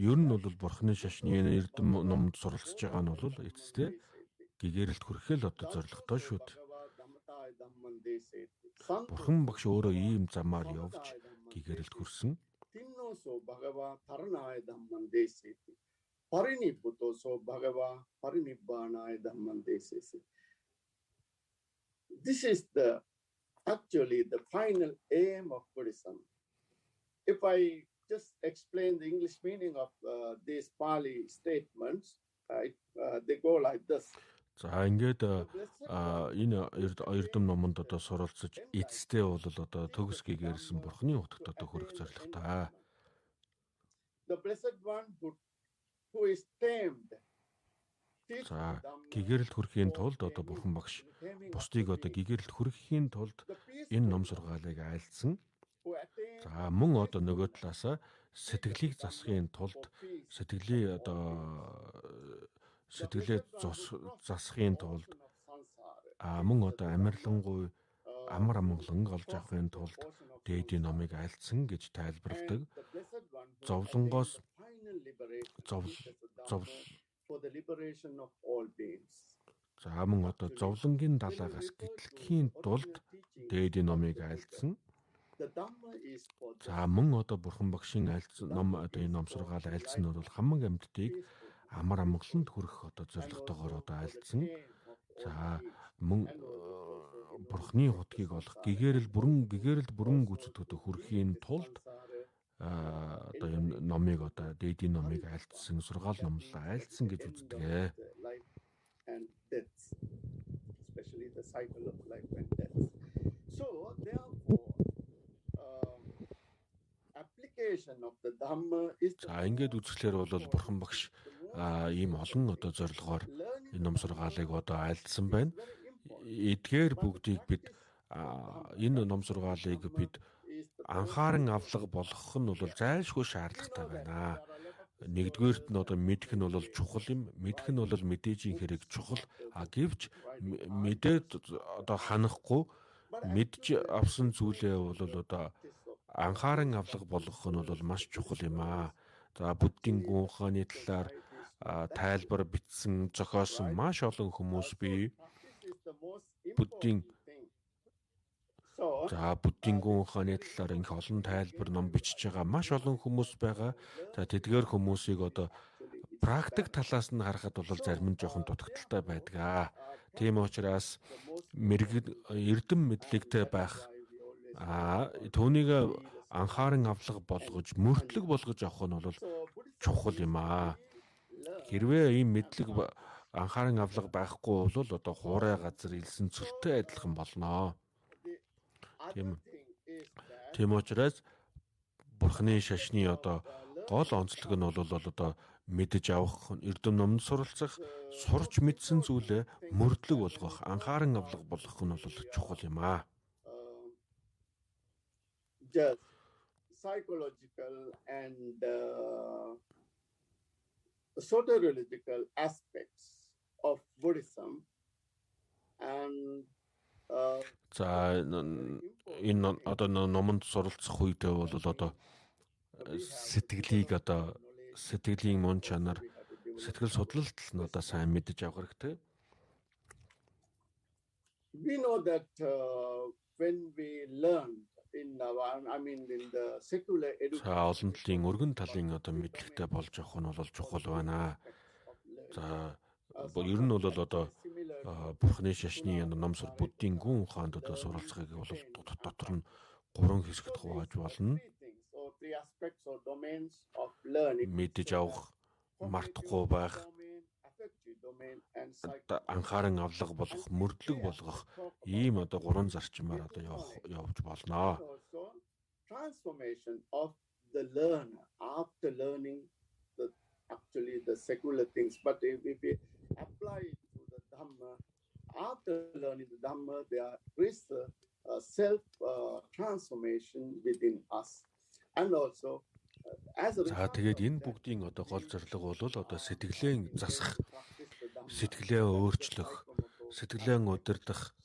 ер нь бол бурхны шашны эрдэм номонд суралцж байгаа нь бол эцэстээ гэгээрэлт хүрэхэл одоо зоригтой шүү дээ. Бурхан багш өөрөө ийм замаар явж гэгээрэлт хүрсэн. Tinnoso bhagava taranaya dhamman deseti. Parinibbhutoso bhagava parinibbanaya dhamman deseti. This is actually the final aim of Buddhism. If I just explain the English meaning of these Pali statements, they go like this. За ингээд энэ эрдэм номонд одоо суралцж эцэстээ бол одоо төгс гэгээрсэн бурхны утгад одоо хүрэх зорилготой. The blessed one who is tamed. За гэгээрэлт хүрэхийн тулд одоо бурхан багш бусдыг одоо гэгээрэлт хүрэхийн тулд энэ ном сургаалыг айлдсан. За мөн одоо нөгөө талаасаа сэтгэлийг засахын тулд сэтгэлээ засахын тулд мөн одоо амарлангуй амар амгалан олж авахын тулд дээдийн номыг айлдсан гэж тайлбарладаг. Зовлонгоос за мөн одоо зовлонгийн далаагаас гэтлэхийн тулд дээдийн номыг айлдсан. За мөн одоо бурхан багшийн айлдсан ном одоо энэ ном сургаал айлдсан нь бол хамаг амьтдыг амар амгаланд хүрэх одоо зорилготойгоор одоо айлдсан. За мөн бурхны хутгийг олох гэгээрэл бүрэн гүйцэд одоо хүрэхийн тулд одоо энэ номыг одоо дээдийн номыг айлдсан, сургаал номлоо айлдсан гэж үздэг. Especially the cycle of life and death. So therefore application of the Dhamma is. За ингээд үзэхлээр бол бурхан багш ийм олон одоо зорилгоор энэ ном сургаалыг одоо айлдсан байна. Эдгээр бүгдийг бид энэ ном сургаалыг бид анхааран авлага болгох нь бол зайлшгүй шаардлагатай байна. Нэгдүгээрт нь одоо мэдэх нь бол чухал юм. Мэдэх нь бол мэдээжийн хэрэг чухал. Гэвч мэдээд одоо ханахгүй мэдж авсан зүйлээ бол одоо анхааран авлага болгох нь бол маш чухал юм аа. За буддийн гүн ухааны талаар тайлбар бичсэн зохиосон маш олон хүмүүс бий. Буддийн гүн ухааны талаар их олон тайлбар ном бичиж байгаа маш олон хүмүүс байгаа. За тэдгээр хүмүүсийг одоо практик талаас нь харахад бол зарим нь жоохон дутагдaltaй байдаг. Тийм учраас эрдэм мэдлэгтэй байх түүнийг анхааран авлага болгож мөртлөг болгож авах нь бол чухал юм аа. Хэрвээ ийм мэдлэг анхааран авлага байхгүй бол одоо хуурай газар илсэн цөлтэй адилхан болно. Тийм учраас бурхны шашны одоо гол онцлог нь бол одоо мэдэж авах, эрдэм номонд суралцах, сурч мэдсэн зүйлээ мөрдлөг болгох, анхааран авлага болгох нь бол чухал юм аа. Just psychological and soteriological aspects of Buddhism and за энэ одоо номонд суралцах үедээ бол одоо сэтгэлийн мөн чанар, сэтгэл судлалт нь одоо сайн мэдэж авах хэрэгтэй. We know that when we learn in the secular education. Олон талын өргөн талын одоо мэдлэгтэй болж авах нь бол чухал байна. За ер нь бол одоо бурхны шашны ном сур буддийн гүн ухаанд одоо суралцахыг бол дотор нь 3 хэсэгт хувааж болно. Мэдэж авах, мартахгүй байх, анхааран авлага болгох, мөрдлөг болгох ийм одоо 3 зарчмаар одоо явж болно. Transformation of the learner after learning the secular things, but if we apply it to the Dhamma, after learning the Dhamma, there is a self transformation within us, and also as a. За тэгээд энэ бүгдийн одоо гол зорилго бол одоо сэтгэлээ засах, сэтгэлээ өөрчлөх, сэтгэлээ удирдах,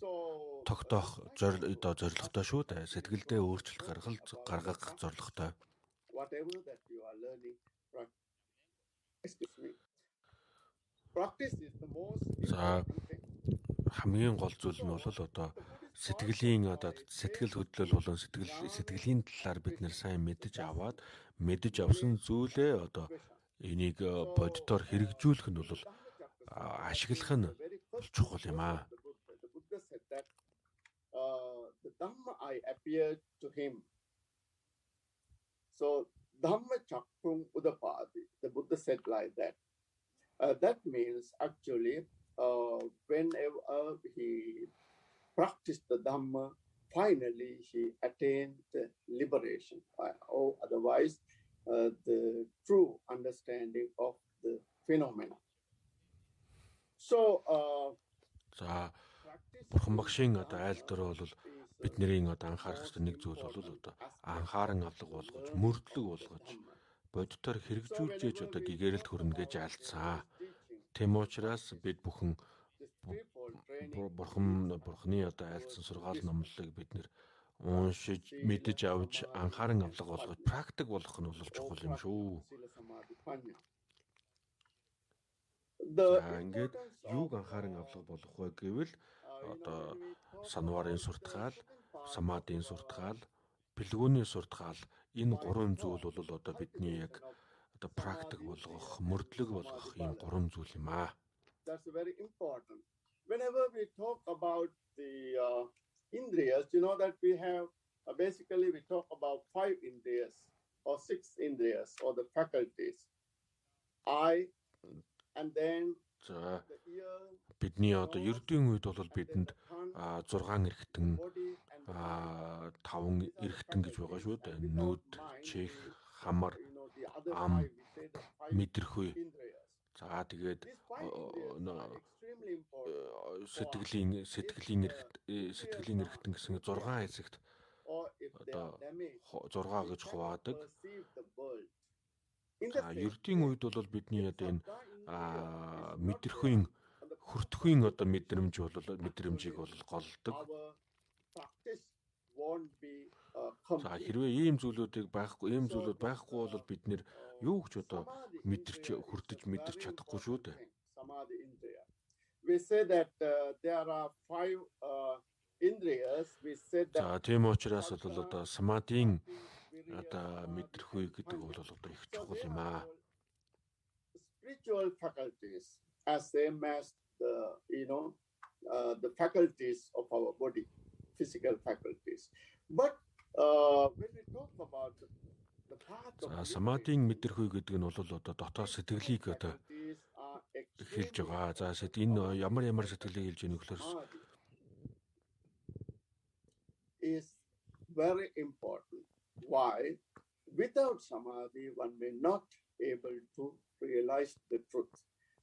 тогтоох зорилготой шүү дээ. Сэтгэлдээ өөрчлөлт гаргах зорилготой. Whatever that you are learning, За хамгийн гол зүйл нь бол одоо сэтгэлийн одоо сэтгэл хөдлөл болон сэтгэлийн талаар бид нэр сайн мэдэж авсан зүйлээ одоо энийг боддоор хэрэгжүүлэх нь бол ашиглах нь чухал юм аа. The Dhamma I appeared to him. So Dhamma Chakkhum Udapadi, the Buddha said like that. That means actually whenever he practiced the Dhamma, finally he attained liberation, or otherwise the true understanding of the phenomena. So Бурхан багшийн одоо айл дөрөө бол бидний одоо анхаарах ёстой нэг зүйл бол одоо анхааран авлага болгож, мөрдлөг болгож, боддоор хэрэгжүүлж ээж одоо гэгээрэлд хүрнэ гэж альцсан. Тэм учраас бид бүхэн бурханы одоо айлцсан сургаал номлолыг бид нэр уншиж, мэдэж авч, анхааран авлага болгож, практик болгох нь бол чухал юм шүү. Ингээд юуг анхааран авлага болгох вэ гэвэл одоо санварын суртгаал, самадын суртгаал, бэлгүүний суртгаал энэ гурван зүйл бол одоо бидний яг одоо практик болгох, мөрдлөг болгох ийм гурван зүйл юм аа. That's very important. Whenever we talk about the indriyas, you know that we have basically we talk about 5 indriyas or 6 indriyas or the faculties. Eye and then бидний одоо ердийн үед бол бидэнд 6 эргэтэн 5 эргэтэн гэж байгаа шүү дээ. Нүд, чих, хамар, ам, мэдрэхүй. За тэгээд сэтгэлийн эргэтэн гэсэн 6 хэсэгт одоо 6 гэж хуваадаг. За ердийн үед бол бидний одоо энэ мэдрэхүйн хүртэхүйн одоо мэдрэмжийг бол голдог. За хэрвээ ийм зүйлүүд байхгүй бол бид нэр юу гэж одоо мэдэрч чадахгүй шүү дээ. We say that there are 5 indriyas. We said that. За тийм учраас бол одоо самадын одоо мэдрэхүй гэдэг бол одоо их чухал юм аа. Spiritual faculties as same as the faculties of our body, physical faculties. But when we talk about the path of самадын мэдрэхүй гэдэг нь бол одоо дотоод сэтгэлийг одоо хэлж байгаа. За энэ ямар сэтгэлийг хэлж ийнэ гэхээр is very important. Why? Without samadhi, one may not able to realize the truth.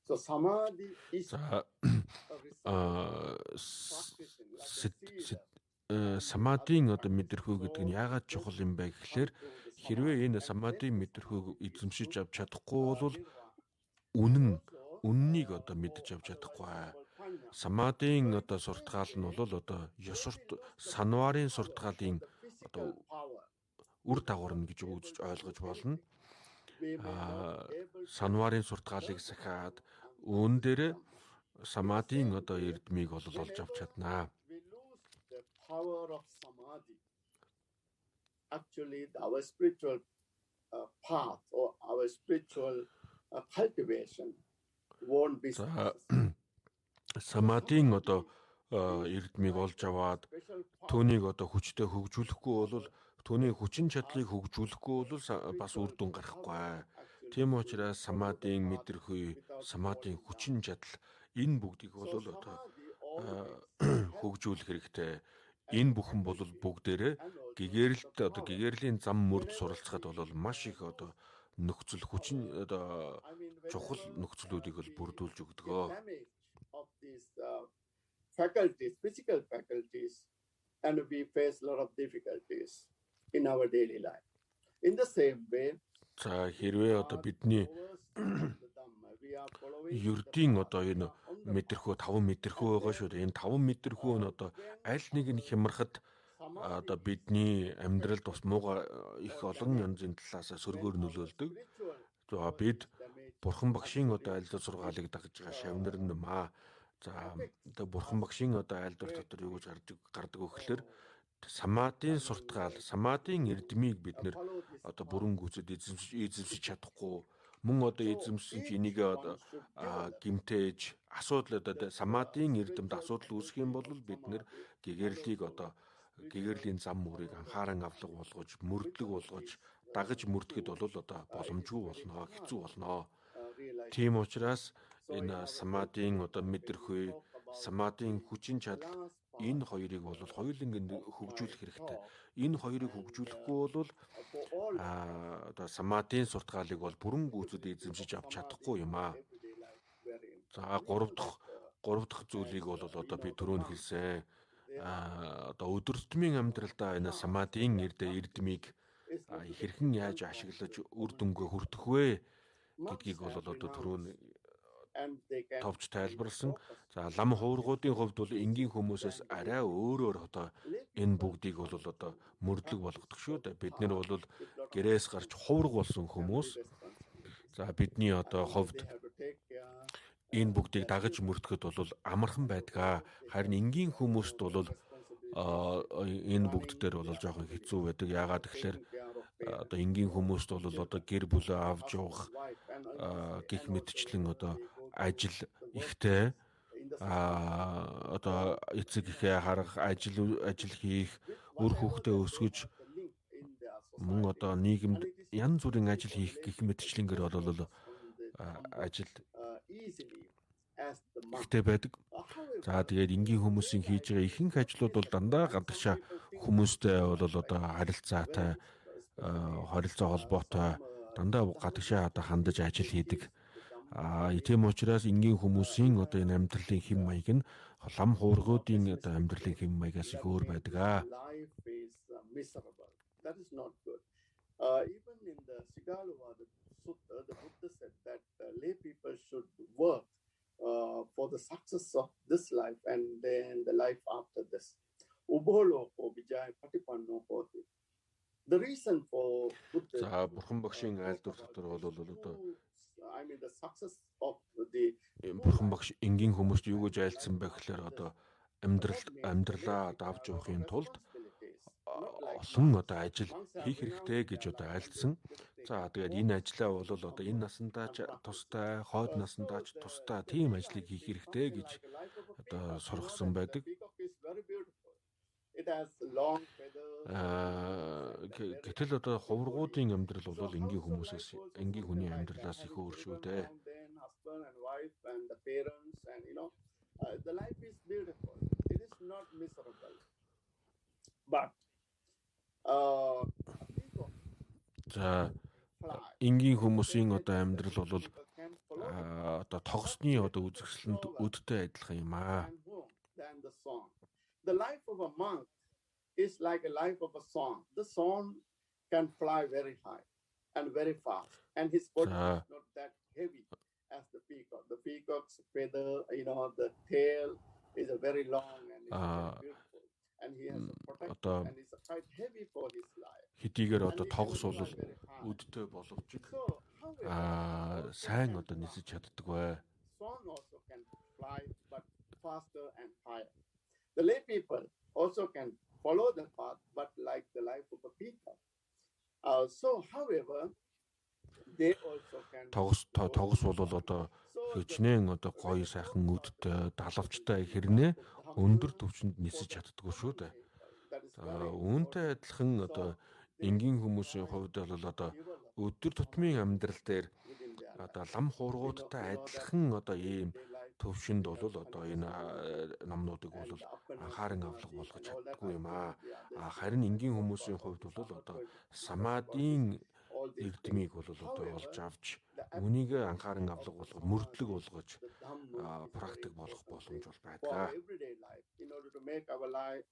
So samadhi is самадын одоо мэдрэхүй гэдэг нь яагаад чухал юм бэ гэхээр хэрвээ энэ самадын мэдрэхүйг эзэмшиж авч чадахгүй бол үннийг одоо мэдж авч чадахгүй. Самадын одоо суртгаал нь бол одоо санварын суртгаалын одоо үр дагавар гэж ойлгож болно. Санварын суртгаалыг сахиад үүн дээр самадын одоо эрдмийг бол олж авч чаднаа. Power of samadhi. Actually, our spiritual path or our spiritual cultivation won't be successful. Самадын одоо эрдмийг олж аваад түүнийг одоо хүчтэй хөгжүүлэхгүй бол түүний хүчин чадлыг хөгжүүлэхгүй бол бас үр дүн гарахгүй. Тийм учраас самадын мэдрэхүй, самадын хүчин чадал энэ бүгдийг бол одоо хөгжүүлэх хэрэгтэй. Энэ бүхэн бол бүгдээрээ гэгэрлийн зам мөрд суралцахад бол маш их одоо нөхцөл хүчин одоо чухал нөхцлүүдийг бол бүрдүүлж өгдөг. Of these faculties, physical faculties, and we face a lot of difficulties in our daily life. In the same way, хэрвээ одоо бидний ердийн одоо энэ мэдрэхүү 5 мэдрэхүү байгаа шүү дээ. Энэ 5 мэдрэхүү нь одоо аль нэг нь хямрахад одоо бидний амьдралд бас муугар их олон янзын талаас сөргөөр нөлөөлдөг. За бид бурхан багшийн одоо айлдвар сургаалыг дагаж байгаа шавнар нь маа. За одоо бурхан багшийн одоо айлдвар дотор юу гэж гардаг вэ гэхээр самадын суртгаал, самадын эрдмийг бид нэр одоо бүрэн гүйцэд эзэмшиж чадахгүй. Мөн одоо эзэмшсэн ч энийг одоо гимтээж асуудал одоо самадын эрдэмд асуудал үүсэх юм бол бид нэр гэгэрлийн зам мөрийг анхааран авлага болгож, мөрдлөг болгож, дагаж мөрдөд бол одоо боломжгүй болно, хэцүү болно. Тийм учраас энэ самадын одоо мэдрэхүй, самадын хүчин чадал энэ хоёрыг бол хоёуланг хөгжүүлэх хэрэгтэй. Энэ хоёрыг хөгжүүлэхгүй бол одоо самадын суртгаалыг бол бүрэн гүйцэд эзэмшиж авч чадахгүй юм аа. За гурав дахь зүйлийг бол одоо би түрүүн хэлсэн. Одоо өдөр тутмын амьдралдаа энэ самадын эрдмийг хэрхэн яаж ашиглаж үр дүнгээ хүртэх вэ гэдгийг бол одоо түрүүн товч тайлбарлсан. За лам хуургуудын хувьд бол энгийн хүмүүсээс арай өөрөөр одоо энэ бүгдийг бол одоо мөрдлөг болгодог шүү дээ. Бид нэр бол гэрээс гарч хувраг болсон хүмүүс. За бидний одоо хувьд энэ бүгдийг дагаж мөрдөхөд бол амархан байдаг. Харин энгийн хүмүүст бол энэ бүгд дээр бол жоохон хэцүү байдаг. Яагаад гэхээр одоо энгийн хүмүүст бол одоо гэр бүлээ авч явах гих мэтчлэн одоо ажил ихтэй одоо эцэг ихээ харах, ажил хийх, үр хүүхдээ өсгөж мөн одоо нийгэмд янз бүрийн ажил хийх гих мэтчлэнгээр бол ажил ихтэй байдаг. За тэгээд энгийн хүмүүсийн хийж байгаа ихэнх ажлууд бол дандаа гадагшаа хүмүүстэй бол одоо харилцаатай, харилцаа холбоотой дандаа гадагшаа одоо хандаж ажил хийдэг. Тийм учраас энгийн хүмүүсийн одоо энэ амьдралын хэм маяг нь лам хуургуудын одоо амьдралын хэм маягаас их өөр байдаг. Even in the Sigalova, the Buddha said that lay people should work for the success of this life and then the life after this. The reason for Buddha. За бурхан багшийн айлдвар дотор бол одоо the success of the бурхан багш энгийн хүмүүст юу гэж айлдсан бэ гэхээр одоо амьдралаа давж явахын тулд олон одоо ажил хийх хэрэгтэй гэж одоо айлдсан. За тэгээд энэ ажлаа бол одоо энэ насандаа ч тустай, хойд насандаа ч тустай тийм ажлыг хийх хэрэгтэй гэж одоо сургасан байдаг. Гэтэл одоо хувргуудын амьдрал бол энгийн хүмүүсээс, энгийн хүний амьдралаас их өөр шүү дээ. The life is beautiful. It is not miserable. But за энгийн хүмүүсийн одоо амьдрал бол одоо тогсны одоо үзэсгэлэнт өдтэй адилхан юм аа. The life of a monk is like a life of a swan. The swan can fly very high and very fast, and his body is not that heavy as the peacock. The peacock's feather, the tail is a very long and it's very beautiful, and he has a protection and it's quite heavy for his life. Хэдийгээр одоо тогс бол өдтэй боловч сайн одоо нисэж чаддаг бай. Swan also can fly but faster and higher. The lay people also can follow the path, but like the life of a peacock. So, however, they also can. Тогс бол одоо хичнээн одоо гоё сайхан өдтэй, далавчтай хэрнээ өндөр түвшинд нисэж чаддаггүй шүү дээ. Үүнтэй адилхан одоо энгийн хүмүүсийн хувьд бол одоо өдөр тутмын амьдрал дээр одоо лам хуургуудтай адилхан одоо ийм төвшөнд бол одоо энэ номнуудыг бол анхааран авлага болгож чаддаггүй юм аа. Харин энгийн хүмүүсийн хувьд бол одоо самадын эрдмийг бол одоо олж авч үнийг анхааран авлага болгож мөрдлөг болгож практик болгох боломж бол байдаг. In order to make our life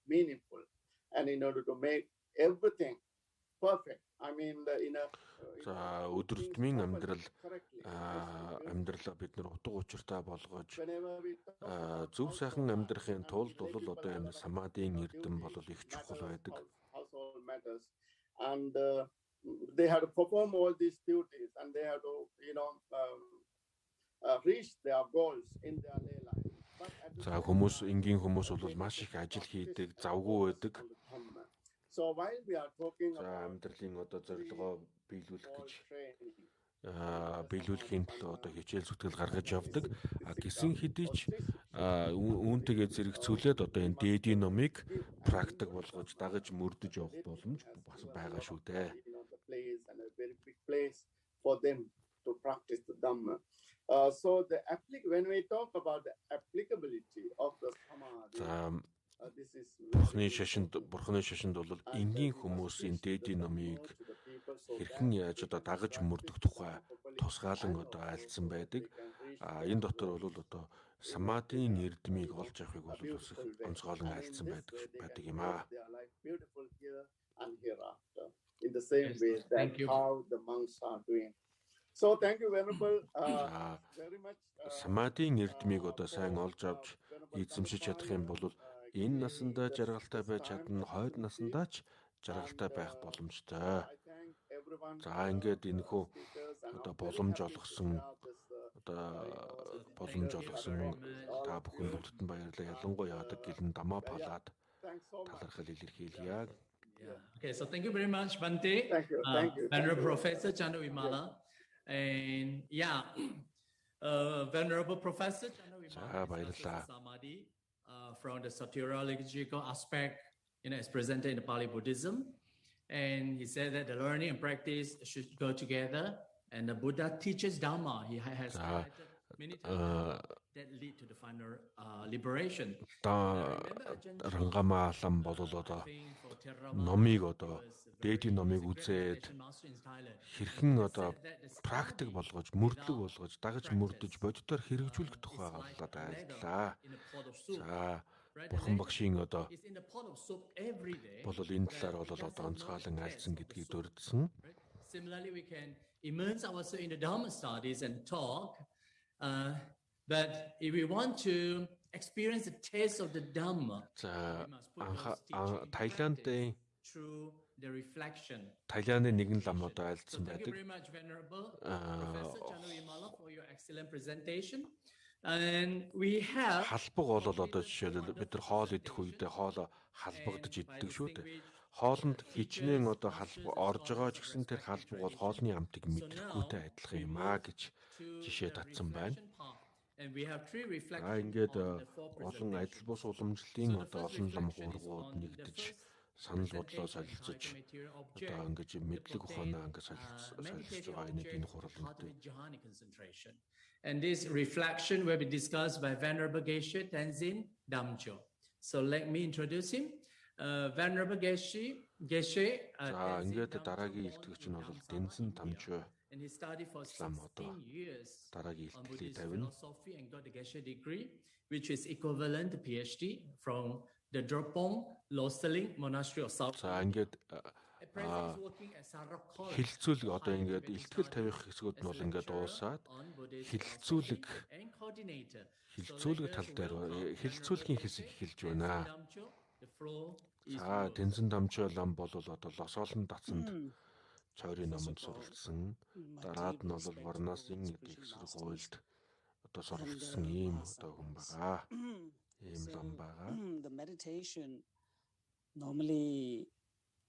meaningful and in order to make everything perfect. I mean за өдөр тутмын амьдралаа бид нар утга учиртай болгож зөв сайхан амьдрахын тулд бол одоо энэ самадын эрдэм бол их чухал байдаг. And they had to perform all these duties, and they had to, reach their goals in their lay life. За хүмүүс энгийн хүмүүс бол маш их ажил хийдэг, завгүй байдаг. So while we are talking about амьдралын одоо зорилгоо биелүүлэх гэж биелүүлэхийн төлөө одоо хичээл зүтгэл гаргаж явдаг. Гэсэн хэдий ч үүнтэйгээ зэрэгцүүлээд одоо энэ дээдийн номыг практик болгож дагаж мөрдөж явах боломж бас байгаа шүү дээ. For them to practice the Dhamma. So when we talk about the applicability of the Samadhi, Бурхны шашинд бол энгийн хүмүүсийн дээдийн номыг хэрхэн яаж одоо дагаж мөрдөх тухай тусгаалan одоо айлдсан байдаг. Энэ дотор бол одоо самадийн эрдэмийг олж авахыг бол бас онцгойлон айлдсан байдаг юм аа. In the same way that how the monks are doing. So thank you Venerable very much. Самадийн эрдэмийг одоо сайн олж авч эзэмшиж чадах юм бол энэ насандаа жаргалтай байж чадна, хойд насандаа ч жаргалтай байх боломжтой. За ингээд энэхүү одоо боломж олгосон та бүхэн бүгдэн баярлалаа. Ялангуяа одоо гэлэн дамаа палаад талархал илэрхийлье. Okay, so thank you very much, Bante. Thank you. Venerable Professor Chandu Vimala. And Venerable Professor Chandu Vimala Samadhi from the soteriological aspect, is presented in the Pali Buddhism. And he said that the learning and practice should go together. And the Buddha teaches Dhamma. He has many times that lead to the final liberation. Рангамаалан болол одоо номыг одоо дээдийн номыг үзээд хэрхэн одоо практик болгож, мөрдлөг болгож, дагаж мөрдөж боддоор хэрэгжүүлэх тухай галлаад айлтлаа. За Бурхан багшийн одоо болол энэ талаар бол одоо онцгойлон айлцсан гэдгийг дурдсан. Similarly, we can immerse ourselves in the Dhamma studies and talk. But if we want to experience the taste of the Dhamma, Thailand-ийн through the reflection. Thailand-ийн нэгэн лам одоо айлдсан байдаг. Thank you very much, Venerable Professor Chandu Vimala, for your excellent presentation. And we have халбаг бол одоо жишээлбэл бид нар хоол идэх үедээ хоол халбагдаж иддэг шүү дээ. Хоолнд хичнээн одоо халбаг орж байгаа ч гэсэн тэр халбаг бол хоолны амтыг мэдэхгүйтэй адилхан юм аа гэж жишээ татсан байна. Ингээд олон адил бус уламжлалын одоо олон лам хуургууд нэгдэж санал бодлоо солилцож одоо ингэж мэдлэг ухаанаа ингэж солилцож байгаа энэ хурланд. And this reflection will be discussed by Venerable Geshe Tenzin Damcho. So let me introduce him. Venerable Geshe. Ингээд дараагийн илтгэгч нь бол Тэнзин Дамчо. And he studied for 16 years Buddhist philosophy and got the Geshe degree, which is equivalent to PhD from the Dropong Loseling Monastery of South. Хэлэлцүүлэг одоо ингээд илтгэл тавих хэсгүүд нь бол ингээд дуусаад хэлэлцүүлэг тал дээр хэлэлцүүлгийн хэсэг эхэлж байна. За Тэнзэн Дамчо лам бол одоо лосоолон дацанд цойрын номонд суралцсан. Дараад нь бол Варнасын гэдэг сургуульд одоо суралцсан ийм одоо хүн байгаа. Ийм лам байгаа. The meditation normally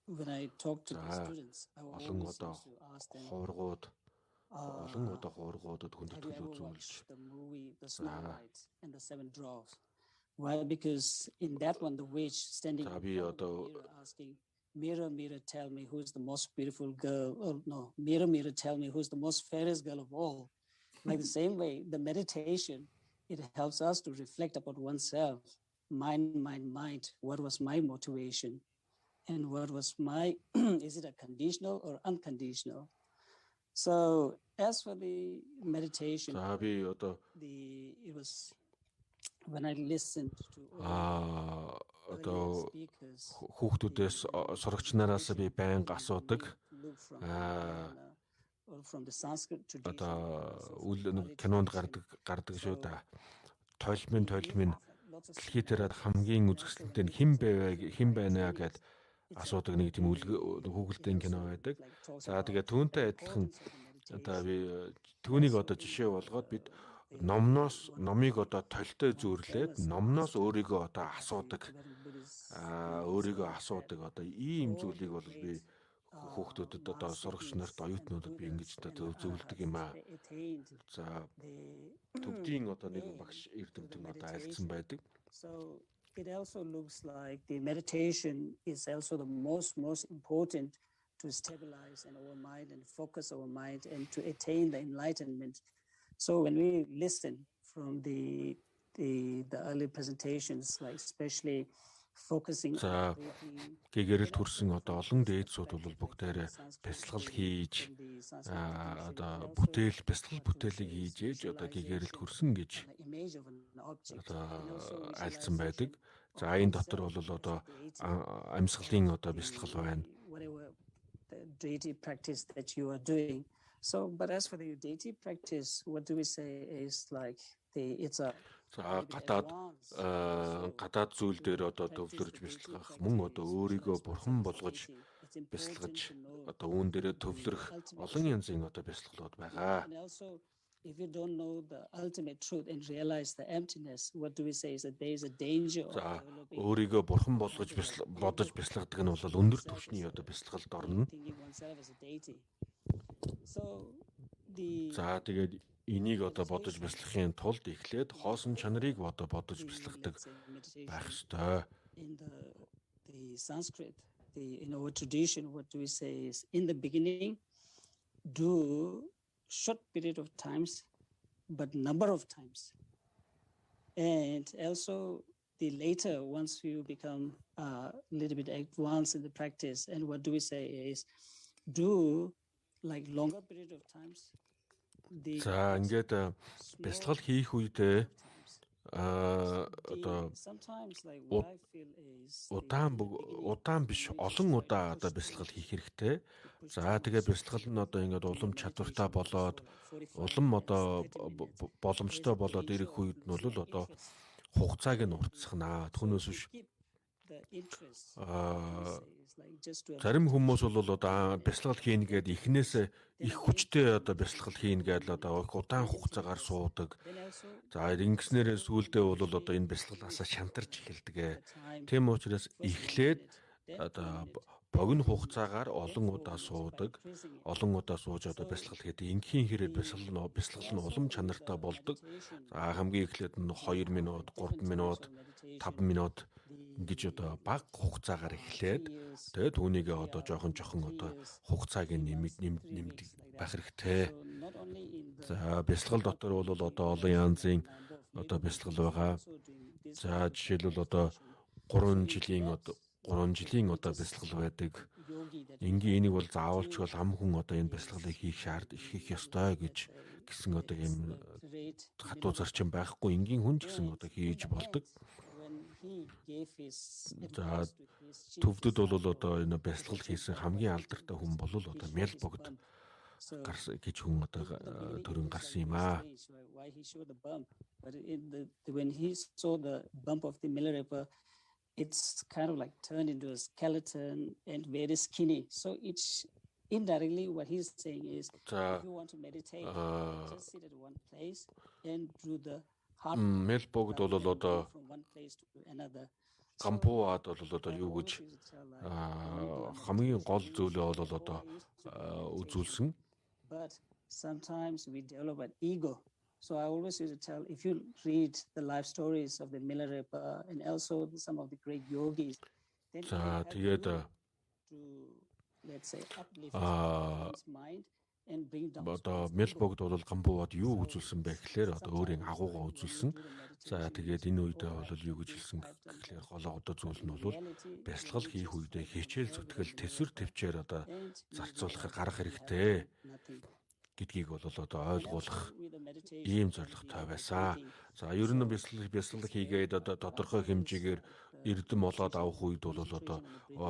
when I talk to the students, I always used to ask them the movie, the Snow White and the Seven Dwarfs. Why? Because in that one, the witch standing mirror asking, "Mirror, mirror, tell me who's the most beautiful girl?" Or no, "Mirror, mirror, tell me who's the most fairest girl of all." Like the same way, the meditation, it helps us to reflect about oneself, mind. What was my motivation? And what was my, is it a conditional or unconditional? So as for the meditation, it was when I listened to speakers. Хүүхдүүдээс сурагч нараас би байнга асуудаг. From the sanskrit tradition. Кинонд гардаг шүү дээ. Тойлмын дэлхий дээр хамгийн үзэсгэлэнтэй хэн байна гэд асуудаг нэг тийм хүүхэлдэйн кино байдаг. За тэгээ түүнтэй адилхан одоо би түүнийг одоо жишээ болгоод бид номыг одоо толтой зөөрлээд номноос өөрийгөө одоо асуудаг одоо ийм зүйлийг бол би хүүхдүүдэд одоо сурагч нарт оюутнуудад би ингэж одоо зөвлөдөг юм аа. За төвдийн одоо нэг багш эрдэмтдийн одоо айлцсан байдаг. So it also looks like the meditation is also the most important to stabilize our mind and focus our mind and to attain the enlightenment. So when we listen from the early presentations, like especially focusing on гэгэрэл төрсэн одоо олон дээдсүүд бол бүгдээрээ бясалгал хийж одоо бясалгал бүтээлийг хийж ээж одоо гэгэрэл төрсөн гэж одоо айлцсан байдаг. За энэ дотор бол одоо амьсгалын одоо бясалгал байна. The deity practice that you are doing. So, but as for the deity practice, what do we say is like it's a гадаад зүйл дээр одоо төвлөрж бясалгах мөн одоо өөрийгөө бурхан болгож бясалгаж одоо үүн дээрээ төвлөрөх олон янзын одоо бясалгалууд байгаа. If you don't know the ultimate truth and realize the emptiness, what do we say is that there is a danger of developing. Өөрийгөө бурхан болгож бодож бясалгадаг нь бол өндөр түвшний одоо бясалгалд орно. За тэгээд энийг одоо бодож бясалгахын тулд эхлээд хоосон чанарыг одоо бодож бясалгадаг байх ёстой. In the sanskrit, in our tradition, what do we say is in the beginning, do short period of times, but number of times. And also the later, once you become a little bit advanced in the practice, and what do we say is do like longer period of times. За ингээд бясалгал хийх үедээ одоо удаан биш олон удаа одоо бясалгал хийх хэрэгтэй. За тэгээ бясалгал нь одоо ингээд улам чадвартай болоод улам одоо боломжтой болоод ирэх үед нь бол одоо хугацааг нь уртсахнаа. Түүнээс биш зарим хүмүүс бол одоо бясалгал хийн гээд эхнээсээ их хүчтэй одоо бясалгал хийн гээд одоо удаан хугацаагаар суудаг. За ингэснээрээ сүүлдээ бол одоо энэ бясалгалаасаа шантарч эхэлдэг. Тийм учраас эхлээд одоо богино хугацаагаар олон удаа суудаг. Олон удаа сууж одоо бясалгал хийдэг. Ингийн хэрэг бясалгал нь улам чанартай болдог. За хамгийн эхлээд нь 2 минут, 3 минут, 5 минут гэж одоо бага хугацаагаар эхлээд тэгээд түүнийгээ одоо жоохон одоо хугацааг нэмдэг байх хэрэгтэй. За бясалгал дотор бол одоо олон янзын одоо бясалгал байгаа. За жишээлбэл одоо 3 жилийн одоо бясалгал байдаг. Энийг бол заавалч бол ам хүн одоо энэ бясалгалыг хийх ёстой гэсэн одоо юм хатуу зарчим байхгүй. Энгийн хүн ч гэсэн одоо хийж болдог. За төвдөд бол одоо энэ бясалгал хийсэн хамгийн алдартай хүн бол одоо мял богд гэж хүн одоо төрөн гарсан юм аа. When he saw the bump of the Milarepa, it's kind of like turned into a skeleton and very skinny. So it's indirectly what he's saying is if you want to meditate, just sit at one place and do the мял богд бол одоо гампуад бол одоо юу гэж хамгийн гол зүйлээ бол одоо үзүүлсэн. But sometimes we develop an ego. So I always used to tell, if you read the life stories of the Milarepa and also some of the great yogis, then you to, let's say, uplift one's mind and bring down. Одоо мял богд бол гамбууд юу үзүүлсэн бэ гэхээр одоо өөрийн агуугаа үзүүлсэн. За тэгээд энэ үедээ бол юу гэж хэлсэн гэхээр голоо одоо зүйл нь бол бясалгал хийх үедээ хичээл зүтгэл төсвөр төвчээр одоо зарцуулахыг гарах хэрэгтэй гэдгийг бол одоо ойлгуулах ийм зорилготой байсан. За ер нь бясалгал хийгээд одоо тодорхой хэмжээгээр эрдэм болоод авах үед бол одоо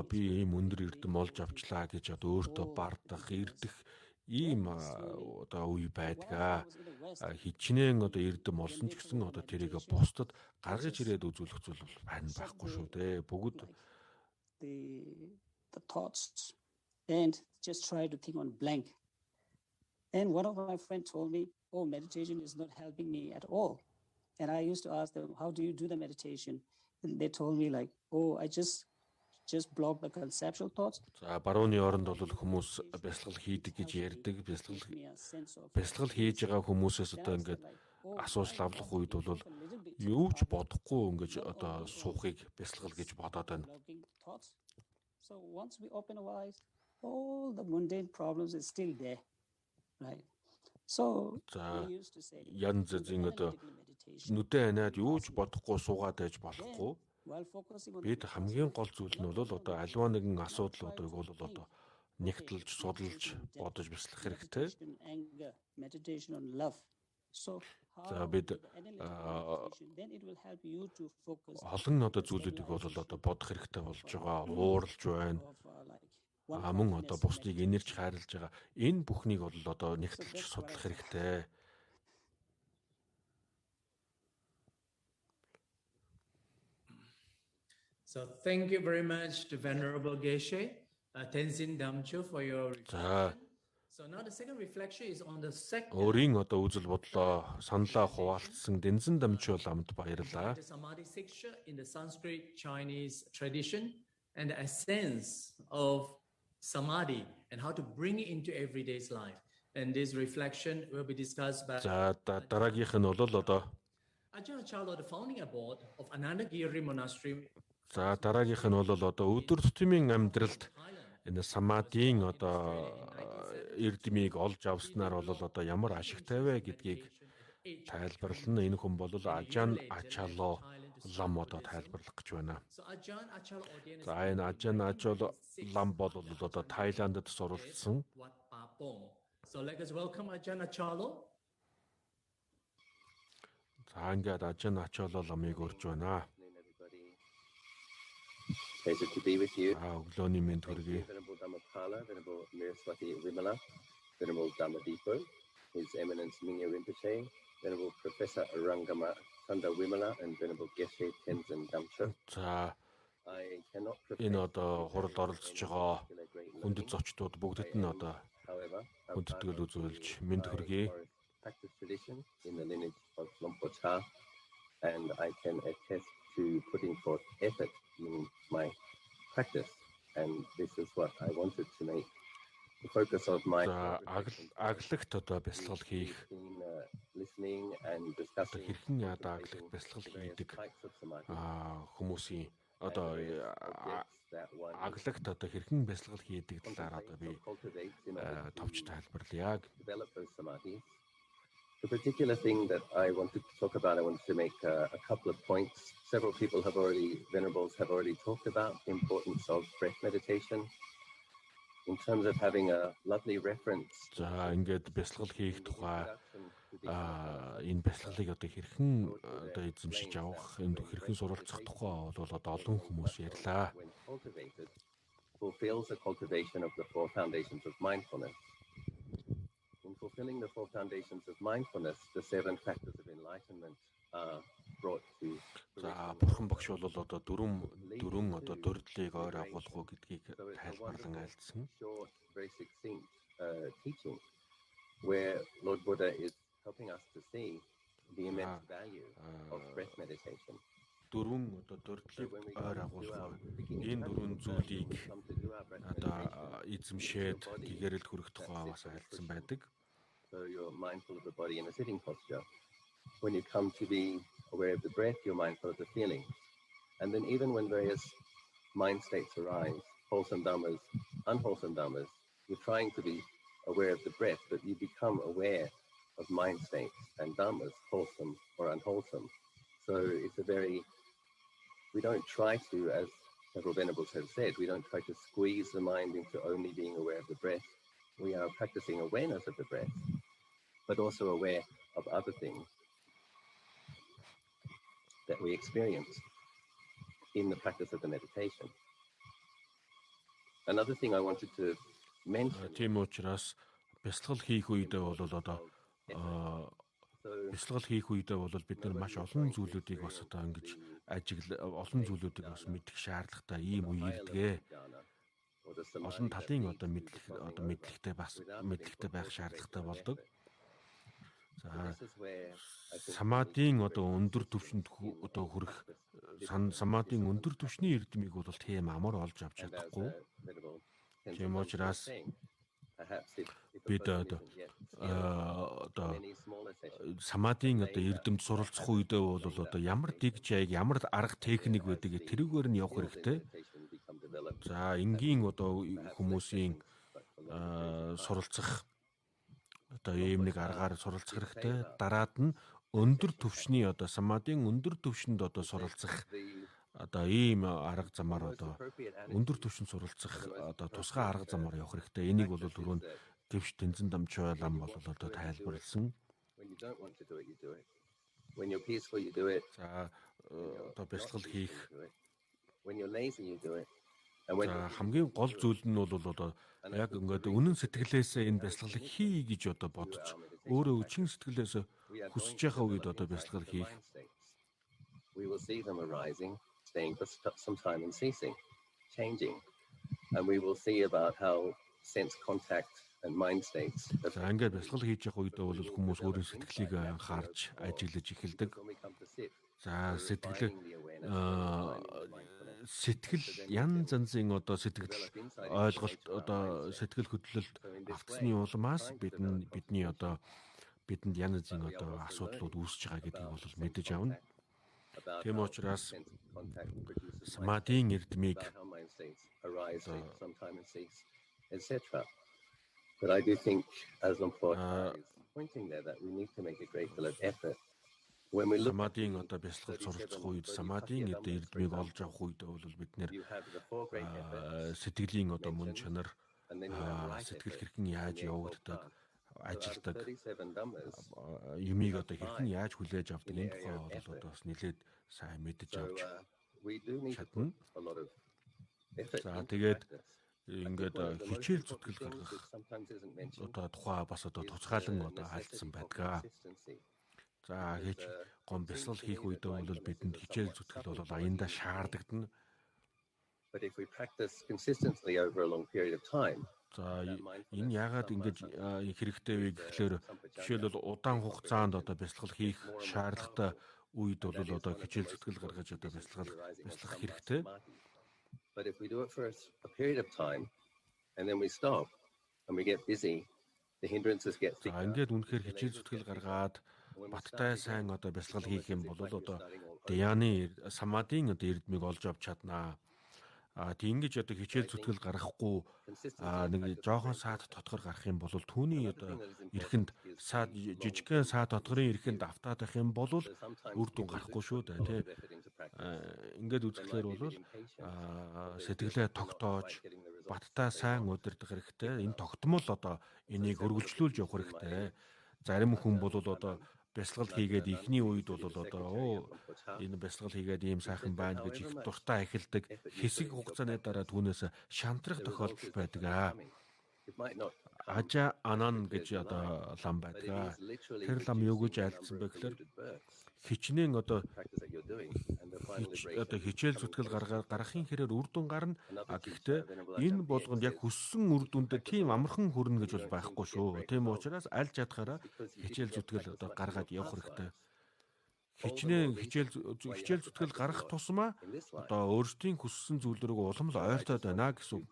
би ийм өндөр эрдэм олж авчлаа гэж одоо өөртөө бардах, эрдэх ийм одоо үе байдаг. Хичнээн одоо эрдэм олсон ч гэсэн одоо тэрийг бусдад гаргаж ирээд үзүүлэх зүйл бол байхгүй шүү дээ. Бүгд the thoughts and just try to think on blank. And one of my friends told me, oh, meditation is not helping me at all. And I used to ask them, how do you do the meditation? And they told me like, oh, I just block the conceptual thoughts. За барууны оронд бол хүмүүс бясалгал хийдэг гэж ярьдаг. Бясалгал хийж байгаа хүмүүсээс одоо ингээд асууж лавлах үед бол юу ч бодохгүй ингэж одоо суухыг бясалгал гэж бодоод байна. So once we open our eyes, all the mundane problems is still there, right? So we used to say, янз бүрийн одоо нүдэ ханаад юу ч бодохгүй суугаад байж болохгүй. Бид хамгийн гол зүйл нь бол одоо альва нэгэн асуудлуудыг бол одоо нэгтэлж, судалж, бодож бясалгах хэрэгтэй. За бид олон одоо зүйлүүдийг бол одоо бодох хэрэгтэй болж байгаа, ууралж байна. Мөн одоо бусдыг энерж хайрлаж байгаа. Энэ бүхнийг бол одоо нэгтэлж судлах хэрэгтэй. So thank you very much to Venerable Geshe, Tenzin Damcho for your reflection. So now the second reflection is on the second. Өөрийн одоо үзэл бодлоо саналаа хуваалцсан Tenzin Damcho ламд баярлалаа. The Samadhi-sika in the Sanskrit Chinese tradition and the essence of Samadhi and how to bring it into everyday's life. And this reflection will be discussed by дараагийнх нь бол одоо Ajahn Chalo, the founding board of Anandagiri Monastery. За дараагийнх нь бол одоо өдөр тутмын амьдралд энэ самадийн одоо эрдэмийг олж авснаар бол одоо ямар ашигтай вэ гэдгийг тайлбарлана. Энэ хүн бол Ajahn Chalo лам одоо тайлбарлах гэж байна. За энэ Ajahn Chalo лам бол одоо Тайландд суралцсан. So let us welcome Ajahn Chalo. За ингээд Ajahn Chalo ламыг урьж байна. Pleasure to be with you. Өглөөний мэнд хүргэе. Venerable Dhammapala, Venerable Miraswati Vimala, Venerable Dhammadipo, His Eminence Mingya Rinpoche, Venerable Professor Arangama Sanda Vimala, and Venerable Geshe Tenzin Damcho. За энэ одоо хуралд оролцож байгаа хүндэт зочдууд бүгдд нь одоо хүндэтгэл үзүүлж мэнд хүргэе. Practice tradition in the lineage of Lompocha, and I can attest to putting forth effort in my practice, and this is what I wanted to make the focus of my аглагт одоо бясалгал хийх listening and discussing хэрхэн аглагт бясалгал хийдэг хүмүүсийн одоо аглагт одоо хэрхэн бясалгал хийдэг талаар одоо би товч тайлбарлая. The particular thing that I wanted to talk about, I wanted to make a couple of points. Several people venerables have already talked about the importance of breath meditation in terms of having a lovely reference. За ингээд бясалгал хийх тухай энэ бясалгалыг одоо хэрхэн одоо эзэмшиж авах, энэ хэрхэн суралцах тухай бол одоо олон хүмүүс ярьлаа. Fulfills the cultivation of the four foundations of mindfulness. In fulfilling the four foundations of mindfulness, the seven factors of enlightenment are brought to. За бурхан багш бол одоо дөрвөн одоо дөрдлийг ойр агуулах уу гэдгийг тайлбарлан айлдсан. Short, very succinct teaching, where Lord Buddha is helping us to see the immense value of breath meditation. Дөрвөн одоо дөрдлийг ойр агуулах энэ дөрвөн зүйлийг одоо эзэмшээд гэгэрэл хүрэх тухай бас айлдсан байдаг. So you're mindful of the body in a sitting posture. When you come to be aware of the breath, you're mindful of the feeling. And then even when various mind states arise, wholesome dhammas, unwholesome dhammas, you're trying to be aware of the breath, but you become aware of mind states and dhammas, wholesome or unwholesome. So it's we don't try to, as several venerables have said, we don't try to squeeze the mind into only being aware of the breath. We are practicing awareness of the breath, but also aware of other things that we experience in the practice of the meditation. Another thing I wanted to mention. Тийм учраас бясалгал хийх үедээ бол одоо бясалгал хийх үедээ бол бид нар маш олон зүйлүүдийг бас одоо ингэж олон зүйлүүдийг бас мэдэх шаардлагатай ийм үе ирдэг. олон талын одоо мэдлэгтэй байх шаардлагатай болдог. За самадийн одоо өндөр түвшинд одоо хүрэх самадийн өндөр түвшний эрдэмийг бол тийм амар олж авч чадахгүй. Тийм учраас бид одоо самадийн одоо эрдэмд суралцах үедээ бол одоо ямар дэг жайг, ямар арга техник байдаг тэрүүгээр нь явах хэрэгтэй. За энгийн одоо хүмүүсийн суралцах одоо ийм нэг аргаар суралцах хэрэгтэй. Дараад нь өндөр түвшний одоо самадийн өндөр түвшинд одоо суралцах одоо ийм арга замаар одоо өндөр түвшинд суралцах одоо тусгай арга замаар явах хэрэгтэй. Энийг бол түрүүнд гэвч тэнцэн дамжуулан бол одоо тайлбарлсан. За одоо бясалгал хийх. Хамгийн гол зүйл нь бол одоо яг ингээд үнэн сэтгэлээсээ энэ бясалгалыг хий гэж одоо бодож өөрөө чин сэтгэлээс хүсэж байгаа үед одоо бясалгал хийх. We will see them arising, staying for some time and ceasing, changing. And we will see about how sense contact and mind states. За ингээд бясалгал хийж явах үедээ бол хүмүүс өөрийн сэтгэлийг анхаарч ажиглаж эхэлдэг. За сэтгэл янз янзын одоо сэтгэл ойлголт одоо сэтгэл хөдлөлт автсны улмаас бидний одоо бидэнд янз янзын одоо асуудлууд үүсэж байгаа гэдгийг бол мэдэж авна. Тийм учраас самадийн эрдэмийг But I do think, as important is pointing there, that we need to make a great deal of effort. When we look самадийн одоо бясалгал суралцах үед самадийн эрдэмийг олж авах үед бол бид нэр сэтгэлийн одоо мөн чанар сэтгэл хэрхэн яаж явагддаг, ажилдаг юмыг одоо хэрхэн яаж хүлээж авдаг энэ тухай бол одоо бас нэлээд сайн мэдэж авч чадна. За тэгээд ингээд хичээл зүтгэл гаргах одоо тухай бас одоо туцгаалan одоо хайлтсан байдаг. За хийж гом бясалгал хийх үедээ бол бидэнд хичээл зүтгэл бол аяндаа шаардагдана. But if we practice consistently over a long period of time. За энэ яагаад ингэж хэрэгтэй вэ гэхлээр жишээлбэл удаан хугацаанд одоо бясалгал хийх шаардлагатай үед бол одоо хичээл зүтгэл гаргаж одоо бясалгах хэрэгтэй. But if we do it for a period of time and then we stop and we get busy, the hindrances get thicker. Ингээд үнэхээр хичээл зүтгэл гаргаад баттай сайн одоо бясалгал хийх юм бол одоо дяны самадийн одоо эрдмийг олж авч чаднаа. Ингэж одоо хичээл зүтгэл гаргахгүй нэг жоохон саад тодгор гарах юм бол түүний одоо эрхэнд саад жижигхэн саад тодгорын эрхэнд автаад байх юм бол үр дүн гарахгүй шүү дээ тий. Ингээд үзэхлээр бол сэтгэлээ тогтоож баттай сайн удирдах хэрэгтэй. Энэ тогтмол одоо энийг хөргөлжлүүлж явах хэрэгтэй. Зарим хүн бол одоо бясалгал хийгээд ихний үед бол одоо энэ бясалгал хийгээд ийм сайхан байна гэж их дуртай эхэлдэг. Хэсэг хугацааны дараа түүнээс шантрах тохиолдол байдаг. Ажа анан гэж одоо лам байдаг. Тэр лам юу гэж айлдсан бэ гэхээр хичнээн одоо хичээл зүтгэл гаргахын хэрээр үр дүн гарна. Гэхдээ энэ болгонд яг хүссэн үр дүндээ тийм амархан хүрнэ гэж бол байхгүй шүү. Тийм учраас аль чадхаараа хичээл зүтгэл одоо гаргаад явах хэрэгтэй. Хичнээн хичээл зүтгэл гаргах тусмаа одоо өөрсдийн хүссэн зүйл рүү уламжлал ойртоод байна гэсэн үг.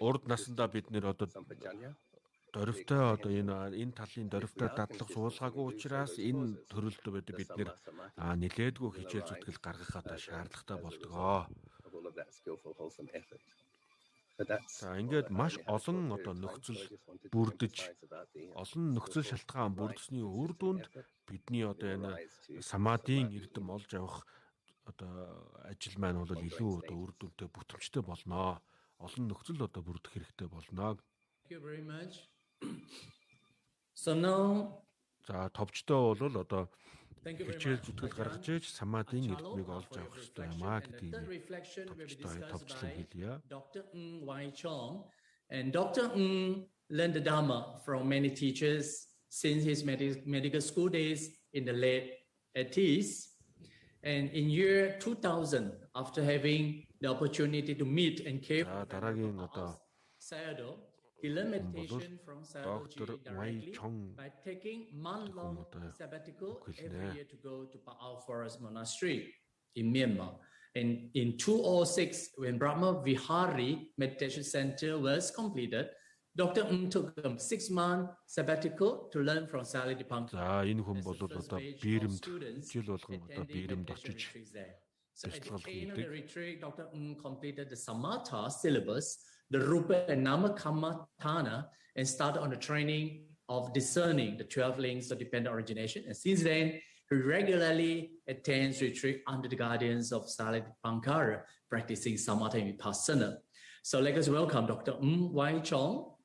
Урд насандаа бид нэр одоо дөрвтэй одоо энэ талын дөрвтэй дадлах суулгаагүй учраас энэ төрөлд бид нэр нилээдгүй хичээл зүтгэл гаргах одоо шаардлагатай болдгоо. За ингээд маш олон одоо нөхцөл бүрдэж олон нөхцөл шалтгаан бүрдсэний үр дүнд бидний одоо энэ самадийн эрдэм олж авах одоо ажил маань бол илүү одоо үр дүнтэй бүтэмжтэй болно. Олон нөхцөл одоо бүрдэх хэрэгтэй болно. Thank you very much. So now товчтой бол одоо хичээл зүтгэл гаргаж иж самадийн эрдмийг олж авах хэрэгтэй юм гэдгийг товчлон хэлье. Dr. Wai Chong and Dr. learned the Dharma from many teachers since his medical school days in the late 80s. And in year 2000, after having the opportunity to meet and care for sayadaw, he learned meditation from Sayadaw directly by taking month-long sabbatical every year to go to Pa'ao Forest Monastery in Myanmar. And in 2006, when Brahma Vihari Meditation Center was completed, Dr. took a 6-month sabbatical to learn from Sali Dipankar. За энэ хүн бол одоо биеэмд жил болгон одоо биеэмд очиж So at the end of the retreat, Dr. completed the Samatha syllabus, the Rupa and Nama Kammatthana, and started on the training of discerning the 12 links of dependent origination. And since then, he regularly attends retreat under the guidance of Sali Dipankar, practicing Samatha and Vipassana. So let us welcome Dr. Wai Chong.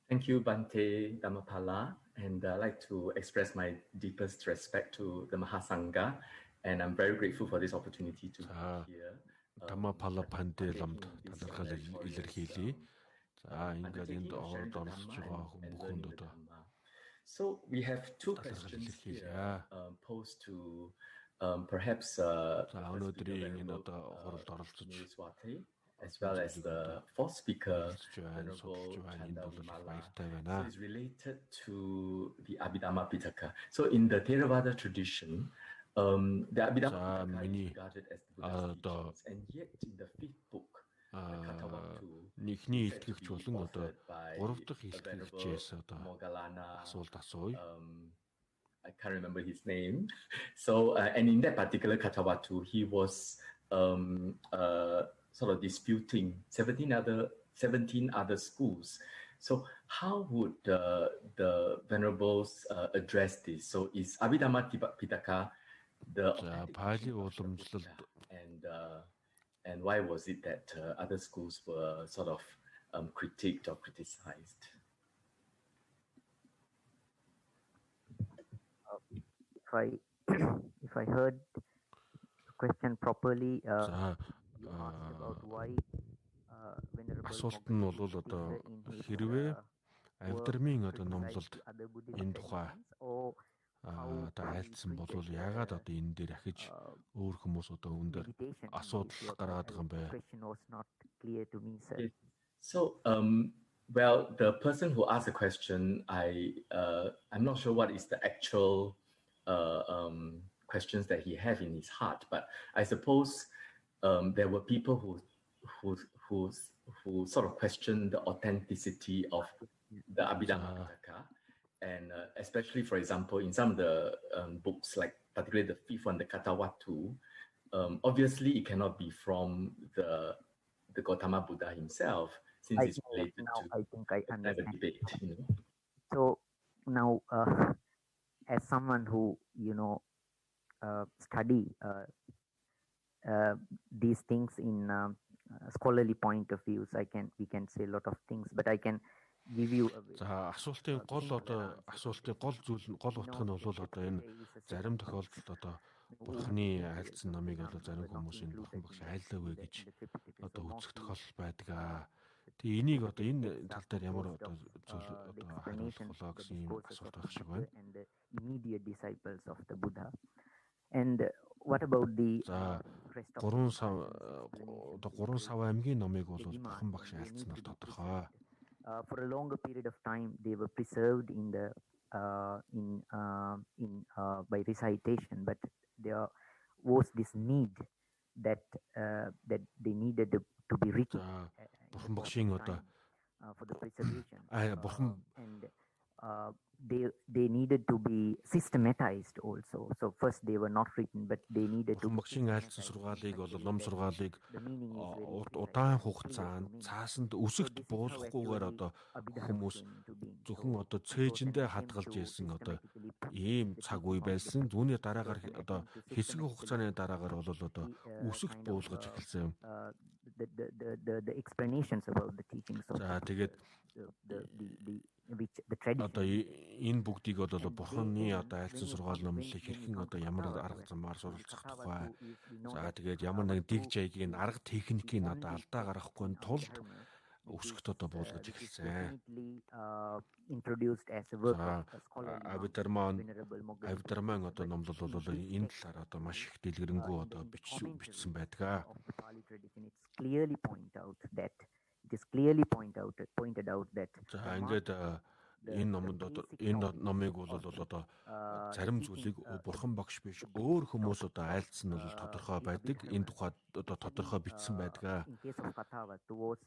Thank you, Bhante Dhammapala, and I'd like to express my deepest respect to the Mahasangha, and I'm very grateful for this opportunity to be here. Dhammapala Bhante lamд талархал илэрхийлье. За ингээд энд оролцож байгаа хүмүүнд одоо. So we have two questions here posed to perhaps өнөөдрийн энэ одоо хуралд оролцож as well as the fourth speaker, Venerable Chandamala. So it's related to the Abhidhamma Pitaka. So in the Theravada tradition, the Abhidhamma Pitaka is regarded as the Buddha's teachings, and yet in the fifth book, Нийхний илтгэгч болон одоо 3 дахь илтгэгчээс одоо асуулт асууя. I can't remember his name. So and in that particular Katawatu, he was sort of disputing 17 other schools. So how would the venerables address this? So is Abhidhamma Pitaka the Pali ulamжлал and why was it that other schools were sort of critiqued or criticized? If I heard the question properly, about why асуулт нь бол одоо хэрвээ авдрмын одоо номлолд энэ тухай одоо айлцсан бол яагаад одоо энэ дээр ахиж өөр хүмүүс одоо үүн дээр асуудал гаргаад байгаа юм бэ? So well, the person who asked the question, I'm not sure what is the actual questions that he had in his heart, but I suppose there were people who sort of questioned the authenticity of the Abhidhamma Pitaka, and especially, for example, in some of the books, like particularly the fifth one, the Katawatu, obviously it cannot be from the Gautama Buddha himself, since it's related to I think I understand. debate. So now, as someone who study these things in scholarly point of views, we can say a lot of things, but I can give you За асуултын гол зүйл нь гол утга нь бол одоо энэ зарим тохиолдолд одоо бурхны айлцсан намыг бол зарим хүмүүс энэ бурхан багш айллаагүй гэж одоо үзэх тохиолдол байдаг. Тэгээ энийг одоо энэ тал дээр ямар одоо зүйл одоо хариулах болоо гэсэн юм асуулт байх шиг байна. And the immediate disciples of the Buddha. And what about the rest of 3 сав аймгийн номыг бол бурхан багш айлцсан бол тодорхой. For a longer period of time, they were preserved in the by recitation, but there was this need that they needed to be written бурхан багшийн одоо for the preservation. бурхан And they needed to be systematized also. So first they were not written, but they needed to. Багшийн айлцсан сургаалыг бол ном сургаалыг удаан хугацаанд цаасанд өсөгт буулгахгүйгээр одоо хүмүүс зөвхөн одоо цээжиндээ хадгалж ийсэн одоо ийм цаг үе байсан. Зүүнний дараагаар одоо хэсэг хугацааны дараагаар бол одоо өсөгт буулгаж эхэлсэн. The explanations about the teachings of тэгээд the tradition. Одоо энэ бүгдийг бол бурханы одоо айлцсан сургаал номлолыг хэрхэн одоо ямар арга замаар суралцах тухай. За тэгээд ямар нэгэн дэг жайгийн арга техникийн одоо алдаа гаргахгүй тулд өсгөхд одоо буулгаж эхэлсэн. Introduced as a work of scholarly Авидарман одоо номлол бол энэ талаар одоо маш их дэлгэрэнгүй одоо бичсэн байдаг. It's clearly pointed out that за ингээд энэ номыг бол одоо зарим зүйлийг бурхан багш биш өөр хүмүүс одоо айлдсан нь бол тодорхой байдаг. Энэ тухайд одоо тодорхой бичсэн байдаг. In case of Katha was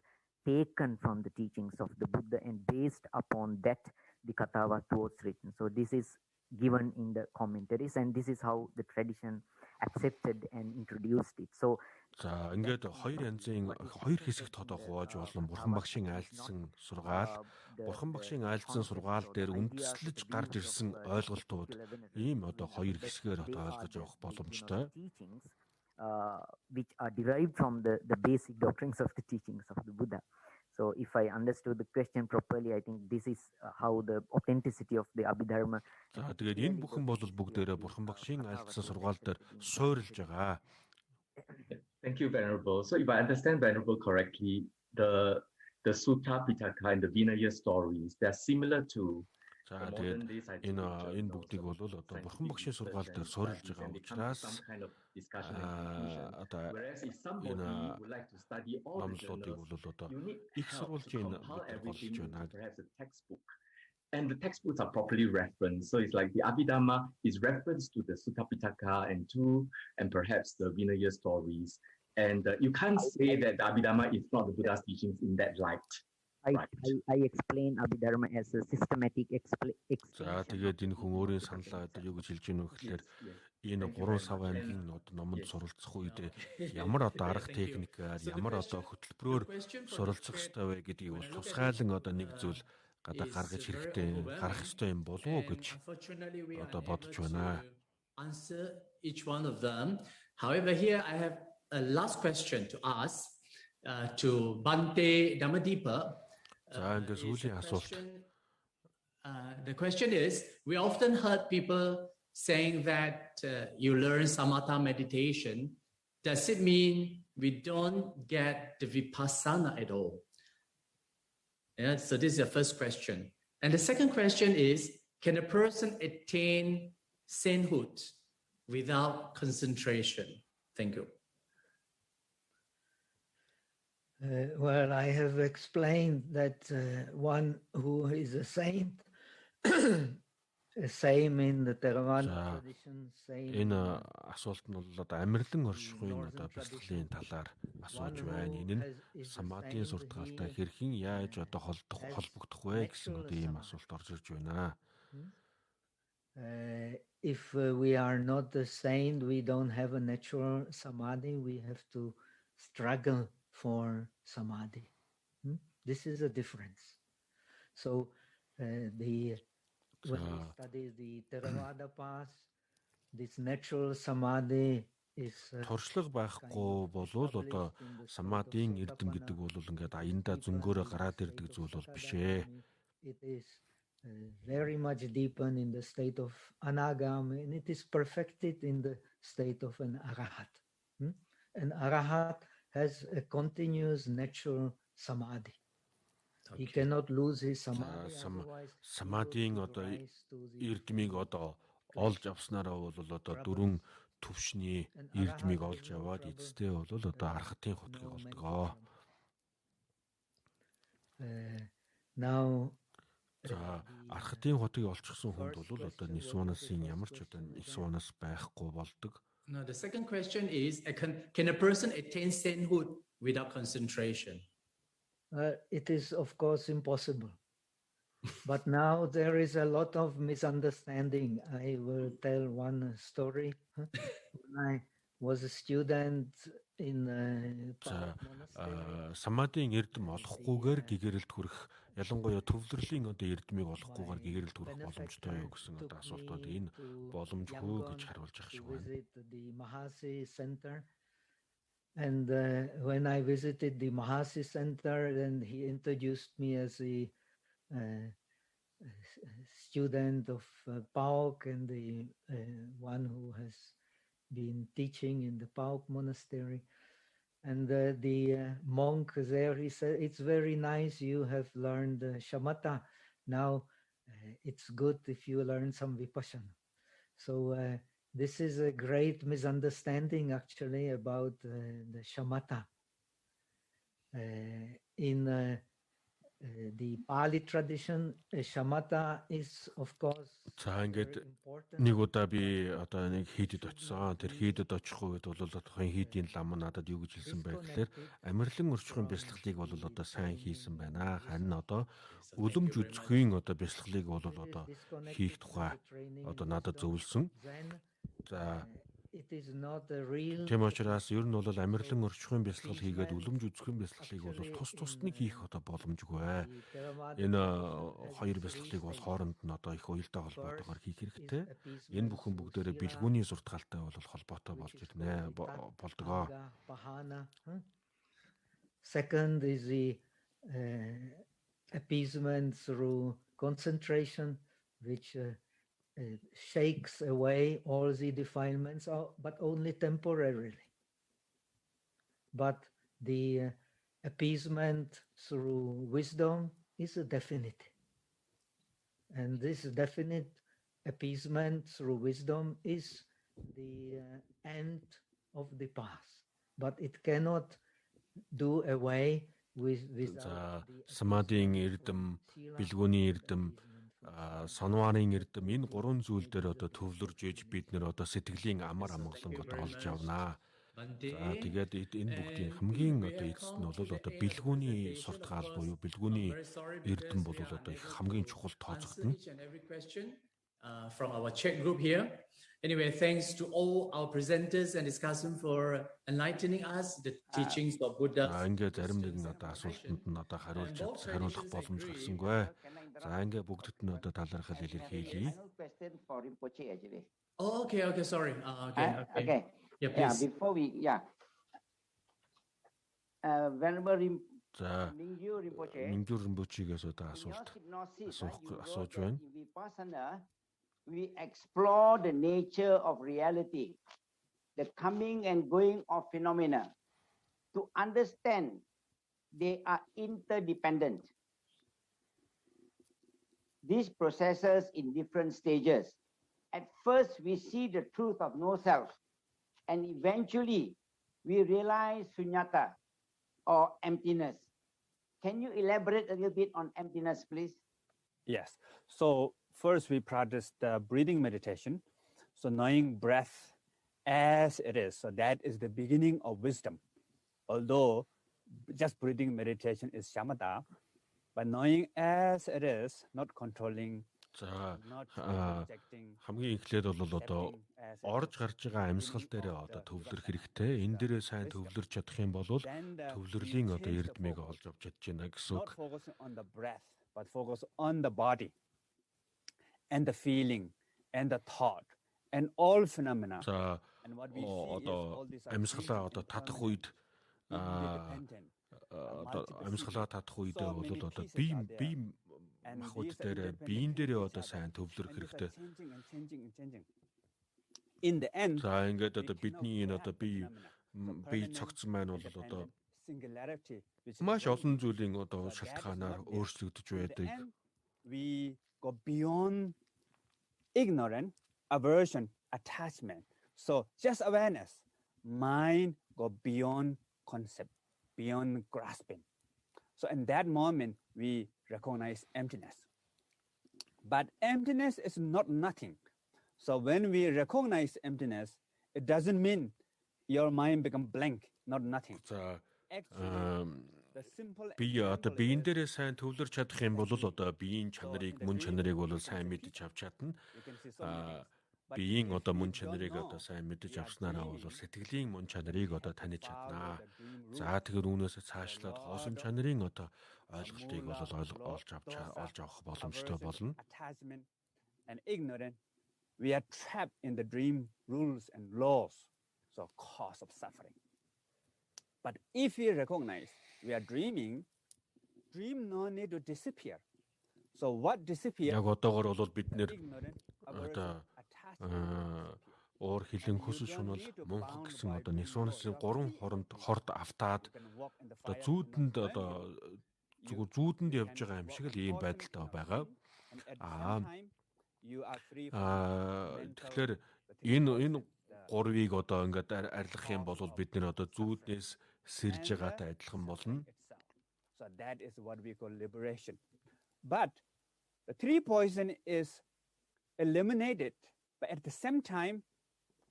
taken from the teachings of the Buddha and based upon that the Katha was written. So this is given in the commentaries and this is how the tradition accepted and introduced it. So за ингээд хоёр хэсэгт одоо хувааж болно. Бурхан багшийн айлдсан сургаал, бурхан багшийн айлдсан сургаал дээр үндэслэж гарч ирсэн ойлголтууд ийм одоо хоёр хэсгээр одоо ойлгож явах боломжтой. Which are derived from the basic doctrines of the teachings of the Buddha. So if I understood the question properly, I think this is how the authenticity of the Abhidharma. За тэгээд энэ бүхэн бол бүгдээрээ бурхан багшийн айлдсан сургаал дээр суурилж байгаа. Thank you, Venerable. So if I understand Venerable correctly, the Sutta Pitaka and the Vinaya stories, they are similar to за тэгээд энэ бүгдийг бол одоо бурхан багшийн сургаал дээр суурилж байгаа учраас одоо энэ номлолуудыг бол одоо их сурвалжийн болж байна. And the textbooks are properly referenced. So it's like the Abhidharma is referenced to the Sutta Pitaka and perhaps the Vinaya stories. And you can't say that the Abhidharma is not the Buddha's teachings in that light. I explain Abhidharma as a systematic explanation. За тэгээд энэ хүн өөрийн саналаа одоо юу гэж хэлж гэнэ вэ гэхээр энэ 3 сав аймгийн номонд суралцах үед ямар одоо арга техникээр ямар одоо хөтөлбөрөөр суралцах ёстой вэ гэдгийг бол тусгайлан одоо нэг зүйл гадаа гаргаж гарах ёстой юм болов уу гэж одоо бодож байна. Answer each one of them. However, here I have a last question to ask to Bhante Dhammadipa. The question is, we often heard people saying that you learn samatha meditation. Does it mean we don't get the vipassana at all? Yeah, so this is the first question. And the second question is, can a person attain sainthood without concentration? Thank you. Well, I have explained that one who is a saint, same in the Theravada tradition, same. Энэ асуулт нь бол одоо амирлан оршихуйн одоо бэлтгэлийн талаар асууж байна. Энэ нь самадхийн суртахалтай хэрхэн яаж одоо холбогдох вэ гэсэн одоо ийм асуулт орж ирж байна. If we are not a saint, we don't have a natural samadhi, we have to struggle for samadhi. This is a difference. So when we study the Theravada path, this natural samadhi is туршлага байхгүй болвол одоо самадийн эрдэм гэдэг бол ингээд аяндаа зөнгөөрөө гараад ирдэг зүйл бол биш ээ. It is very much deepened in the state of anagama and it is perfected in the state of an arahat. An arahat has a continuous natural samadhi. He cannot lose his samadhi. Самадийн одоо эрдмийг одоо олж авснараа бол одоо дөрвөн төвшний эрдмийг олж аваад эцэстээ бол одоо архатын хотгийг олдгоо. Now архатын хотыг олчихсон хүнд бол одоо нисванасын ямар ч одоо нисванас байхгүй болдог. Now the second question is, can a person attain sainthood without concentration? It is of course impossible. But now there is a lot of misunderstanding. I will tell one story. When I was a student in самадийн эрдэм олохгүйгээр гэгэрэлд хүрэх, ялангуяа төвлөрлийн одоо эрдмийг олохгүйгээр гэгэрэлд хүрэх боломжтой юу гэсэн одоо асуултууд энэ боломжгүй гэж харуулж ах шиг байна. The Mahasi Center. And when I visited the Mahasi Center, then he introduced me as a student of Pauk and the one who has been teaching in the Pauk monastery. And the monk there, he said, it's very nice you have learned shamatha. Now it's good if you learn some vipassana. So this is a great misunderstanding actually about the shamatha. In the Pali tradition, shamatha is of course За ингээд нэг удаа би одоо нэг хийдэд очсон. Тэр хийдэд очих үед бол одоогийн хийдийн лам надад юу гэж хэлсэн бэ гэхээр амирлан өрчхийн бясалгалыг бол одоо сайн хийсэн байна. Харин одоо үлэмж үзэхийн одоо бясалгалыг бол одоо хийх тухай одоо надад зөвлөсөн. За тийм учраас ер нь бол амирлан өрчхийн бясалгал хийгээд үлэмж үзэхийн бясалгалыг бол тусад нь хийх одоо боломжгүй. Энэ хоёр бясалгалыг бол хооронд нь одоо их уялдаа холбоотойгоор хийх хэрэгтэй. Энэ бүхэн бүгдээрээ бэлгүүний суртгалтай бол холбоотой болж ирнэ болдгоо. Second is the appeasement through concentration, which shakes away all the defilements, but only temporarily. But the appeasement through wisdom is a definite. And this definite appeasement through wisdom is the end of the past. But it cannot do away with самадийн эрдэм, бэлгүүний эрдэм, санварын эрдэм энэ гурван зүйл дээр одоо төвлөрж иж бид нэр одоо сэтгэлийн амар амгалан одоо олж явнаа. За тэгээд энэ бүгдийн хамгийн одоо эцэст нь бол одоо бэлгүүний суртгаал буюу бэлгүүний эрдэм бол одоо их хамгийн чухал тооцогдно. From our chat group here. Anyway, thanks to all our presenters and discussants for enlightening us the teachings of Buddha. Ингээд зарим нэгэн одоо асуултанд нь одоо хариулах боломж гарсангүй. За ингээд бүгдд нь одоо талархал илэрхийлье. Oh, okay, sorry. Okay. Yeah, please. Before we, whenever Мингюр Римпочигээс одоо асууж байна. We explore the nature of reality, the coming and going of phenomena. To understand, they are interdependent. These processes in different stages. At first, we see the truth of no self, and eventually, we realize sunyata, or emptiness. Can you elaborate a little bit on emptiness, please? Yes. So first we practice the breathing meditation. So knowing breath as it is. So that is the beginning of wisdom. Although just breathing meditation is shamatha, but knowing as it is, not controlling, not projecting. Хамгийн эхлээд бол одоо орж гарч байгаа амьсгал дээрээ одоо төвлөрөх хэрэгтэй. Энэ дээрээ сайн төвлөрч чадах юм бол төвлөрлийн одоо эрдмийг олж авч чадж байна гэсэн үг. Not focusing on the breath, but focus on the body and the feeling and the thought and all phenomena. And what we see is all these амьсгалаа одоо татах үед одоо амьсгалаа татах үедээ бол одоо бие махбод дээр биен дээрээ одоо сайн төвлөрөх хэрэгтэй. In the end, за ингээд одоо бидний энэ одоо бие цогцсон маань бол одоо маш олон зүйлийн одоо шалтгаанаар өөрчлөгдөж байдаг. We go beyond ignorance, aversion, attachment. So just awareness, mind go beyond concept, beyond grasping. So in that moment, we recognize emptiness. But emptiness is not nothing. So when we recognize emptiness, it doesn't mean your mind become blank, not nothing. Би одоо биен дээрээ сайн төвлөрч чадах юм бол одоо биеийн чанарыг, мөн чанарыг бол сайн мэдж авч чадна. Биеийн одоо мөн чанарыг одоо сайн мэдж авснараа бол сэтгэлийн мөн чанарыг одоо таних чаднаа. За тэгэхээр үүнээс цаашлаад хоосон чанарын одоо ойлголтыг бол олж авах боломжтой болно. And ignorant, we are trapped in the dream rules and laws, so cause of suffering. But if we recognize we are dreaming, dream no need to disappear. So what disappear? Яг одоогор бол бид нэр одоо оор хилэн хөсөж шунал мунхаг гэсэн одоо нисоносын 3 хорд автаад одоо зүүдэнд одоо зүгээр зүүдэнд явж байгаа юм шиг л ийм байдалтай байгаа. Тэгэхээр энэ гурвыг одоо ингээд арилгах юм бол бид нэр одоо зүүднээс сэрж байгаатай адилхан болно. So that is what we call liberation. But the three poison is eliminated, but at the same time,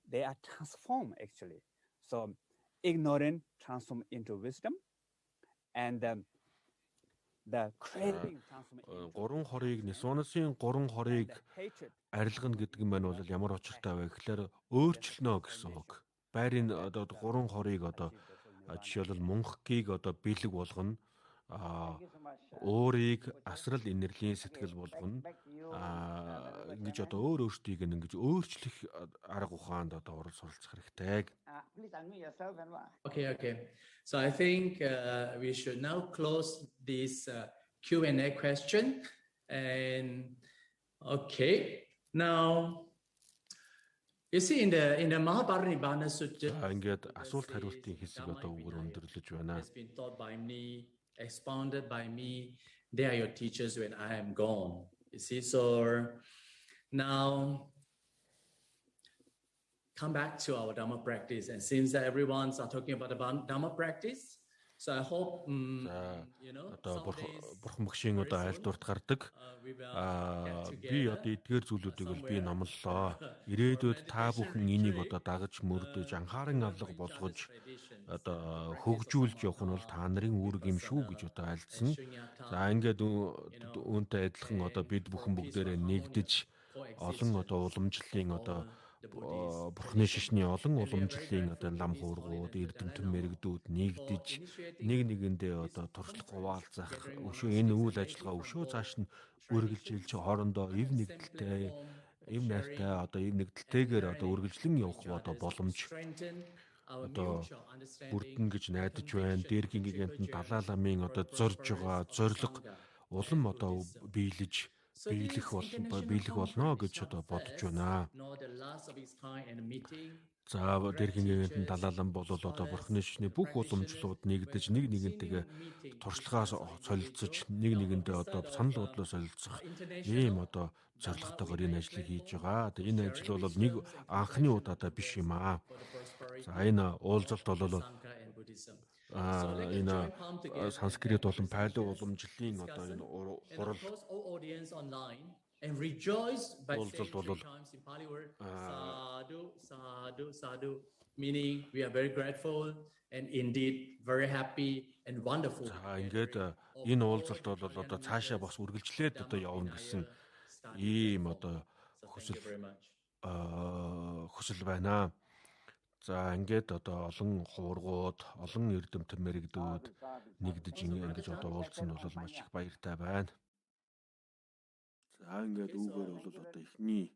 they are transformed actually. So ignorance transformed into wisdom, and the craving transformed into гурван хорыг нисоносын гурван хорыг арилгана гэдэг нь маань бол ямар учиртай вэ гэхээр өөрчлөнө гэсэн үг. Байрын одоо гурван хорыг одоо жишээлбэл мунхгийг одоо бэлэг болгоно. Өөрийг асрал инэрлийн сэтгэл болгоно. Ингэж одоо өөртийг ингэж өөрчлөх арга ухаанд одоо оролцох хэрэгтэй. Okay. So I think we should now close this Q&A question. And okay, now you see in the Mahabharata Sutta, ингээд асуулт хариултын хэсэг одоо үгээр өндөрлөж байна. It's been taught by me, expounded by me. They are your teachers when I am gone. You see, so now come back to our Dharma practice. And since that everyone's are talking about the Dharma practice, so I hope одоо бурхан багшийн одоо айлдварт гардаг. Би одоо эдгээр зүйлүүдийг л би номлолоо. Ирээдүйд та бүхэн энийг одоо дагаж мөрдөж анхааран алга болгож одоо хөгжүүлж явах нь бол та нарын үүрэг юм шүү гэж одоо альдсан. За ингээд үүнтэй адилхан одоо бид бүхэн бүгдээрээ нэгдэж олон одоо уламжлалын одоо бурхны шишний олон уламжлалын одоо лам хуургууд, эрдэмтдийн мэрэгдүүд нэгдэж нэг нэгэндээ одоо туршлага хуваалцах, өшөө энэ үйл ажиллагаа өшөө цааш нь үргэлжилж хоорондоо эв нэгдэлтэй, эв найртай одоо эв нэгдэлтэйгээр одоо үргэлжлэн явах одоо боломж одоо бүрдэн гэж найдаж байна. Дээргийн гигантын Далай ламын одоо зорж байгаа зориг улам одоо биелэх болно гэж одоо бодож байна. За дээргийн гигантын Далай лам бол одоо бурхны шишний бүх уламжлалууд нэгдэж нэг нэгнтэйгээ туршлагаас солилцож нэг нэгэндээ одоо санал бодлоо солилцох ийм одоо зорилготойгоор энэ ажлыг хийж байгаа. Энэ ажил бол нэг анхны удаадаа биш юм аа. За энэ уулзалт бол энэ санскрит болон пали уламжлалын одоо энэ хурал and rejoice by saying уулзалт бол times in Pali word sadhu, meaning we are very grateful and indeed very happy and wonderful. Ингээд энэ уулзалт бол одоо цаашаа бас үргэлжлээд одоо явна гэсэн ийм одоо хүсэл байна. За ингээд одоо олон хуургууд, олон эрдэмтдийн мэрэгдүүд нэгдэж ингэж одоо уулзсан бол маш их баяртай байна. За ингээд үүгээр бол одоо ихний